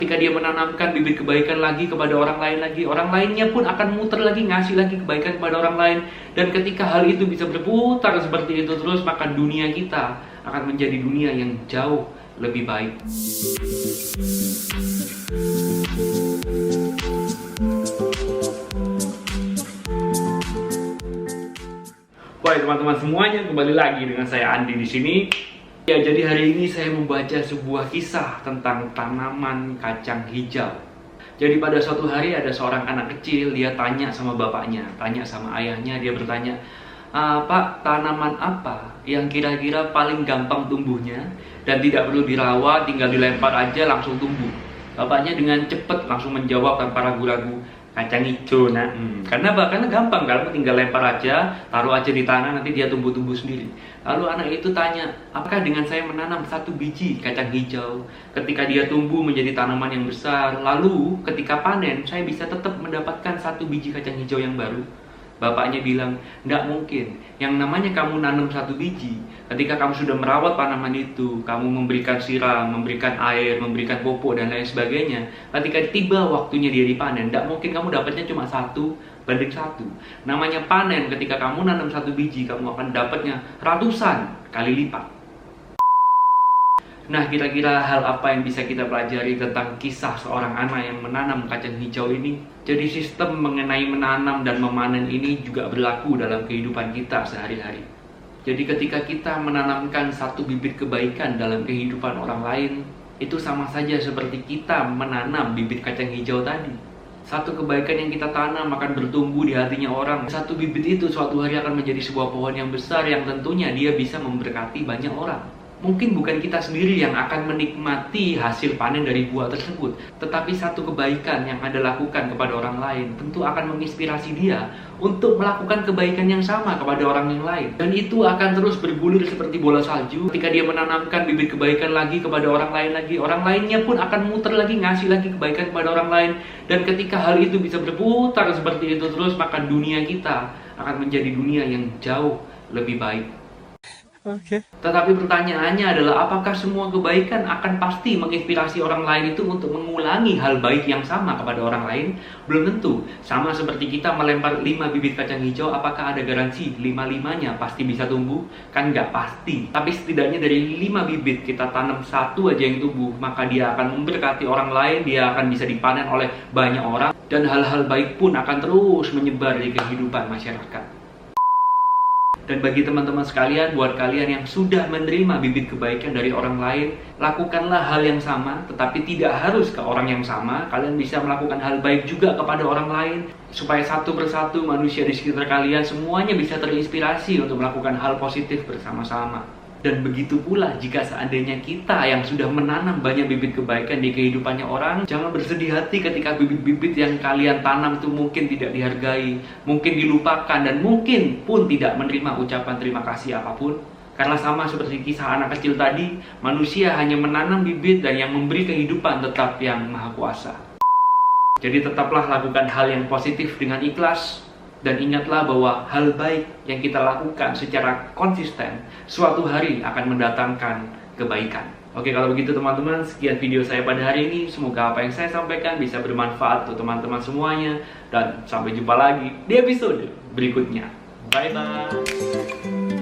Ketika dia menanamkan bibit kebaikan lagi kepada orang lain lagi, orang lainnya pun akan muter lagi, ngasih lagi kebaikan kepada orang lain. Dan ketika hal itu bisa berputar seperti itu terus, maka dunia kita akan menjadi dunia yang jauh lebih baik. Baik teman-teman semuanya, kembali lagi dengan saya Andi di sini. Ya, jadi hari ini saya membaca sebuah kisah tentang tanaman kacang hijau. Jadi pada suatu hari ada seorang anak kecil, dia tanya sama bapaknya, tanya sama ayahnya, dia bertanya, Pak, tanaman apa yang kira-kira paling gampang tumbuhnya dan tidak perlu dirawat, tinggal dilempar aja langsung tumbuh? Bapaknya dengan cepat langsung menjawab tanpa ragu-ragu, kacang hijau. Karena apa? Karena gampang, kalau tinggal lempar aja, taruh aja di tanah, nanti dia tumbuh-tumbuh sendiri. Lalu anak itu tanya, apakah dengan saya menanam satu biji kacang hijau, ketika dia tumbuh menjadi tanaman yang besar, lalu ketika panen saya bisa tetap mendapatkan satu biji kacang hijau yang baru? Bapaknya bilang, tidak mungkin. Yang namanya kamu nanam satu biji, ketika kamu sudah merawat tanaman itu, kamu memberikan siram, memberikan air, memberikan pupuk, dan lain sebagainya. Ketika tiba waktunya dia dipanen, tidak mungkin kamu dapatnya cuma 1:1. Namanya panen, ketika kamu nanam satu biji, kamu akan dapatnya ratusan kali lipat. Nah, kira-kira hal apa yang bisa kita pelajari tentang kisah seorang anak yang menanam kacang hijau ini? Jadi sistem mengenai menanam dan memanen ini juga berlaku dalam kehidupan kita sehari-hari. Jadi ketika kita menanamkan satu bibit kebaikan dalam kehidupan orang lain, itu sama saja seperti kita menanam bibit kacang hijau tadi. Satu kebaikan yang kita tanam akan bertumbuh di hatinya orang. Satu bibit itu suatu hari akan menjadi sebuah pohon yang besar yang tentunya dia bisa memberkati banyak orang. Mungkin bukan kita sendiri yang akan menikmati hasil panen dari buah tersebut, tetapi satu kebaikan yang Anda lakukan kepada orang lain tentu akan menginspirasi dia untuk melakukan kebaikan yang sama kepada orang yang lain. Dan itu akan terus bergulir seperti bola salju. Ketika dia menanamkan bibit kebaikan lagi kepada orang lain lagi, orang lainnya pun akan muter lagi, ngasih lagi kebaikan kepada orang lain. Dan ketika hal itu bisa berputar seperti itu terus, maka dunia kita akan menjadi dunia yang jauh lebih baik. Tetapi pertanyaannya adalah, apakah semua kebaikan akan pasti menginspirasi orang lain itu untuk mengulangi hal baik yang sama kepada orang lain? Belum tentu. Sama seperti kita melempar 5 bibit kacang hijau, apakah ada garansi 5-5-nya pasti bisa tumbuh? Kan nggak pasti. Tapi setidaknya dari 5 bibit kita tanam satu aja yang tumbuh, maka dia akan memberkati orang lain, dia akan bisa dipanen oleh banyak orang, dan hal-hal baik pun akan terus menyebar di kehidupan masyarakat. Dan bagi teman-teman sekalian, buat kalian yang sudah menerima bibit kebaikan dari orang lain, lakukanlah hal yang sama, tetapi tidak harus ke orang yang sama. Kalian bisa melakukan hal baik juga kepada orang lain, supaya satu persatu manusia di sekitar kalian semuanya bisa terinspirasi untuk melakukan hal positif bersama-sama. Dan begitu pula jika seandainya kita yang sudah menanam banyak bibit kebaikan di kehidupannya orang, jangan bersedih hati ketika bibit-bibit yang kalian tanam itu mungkin tidak dihargai, mungkin dilupakan, dan mungkin pun tidak menerima ucapan terima kasih apapun. Karena sama seperti kisah anak kecil tadi, manusia hanya menanam bibit dan yang memberi kehidupan tetap Yang Maha Kuasa. Jadi tetaplah lakukan hal yang positif dengan ikhlas. Dan ingatlah bahwa hal baik yang kita lakukan secara konsisten suatu hari akan mendatangkan kebaikan. Oke, kalau begitu teman-teman, sekian video saya pada hari ini. Semoga apa yang saya sampaikan bisa bermanfaat untuk teman-teman semuanya. Dan sampai jumpa lagi di episode berikutnya. Bye-bye.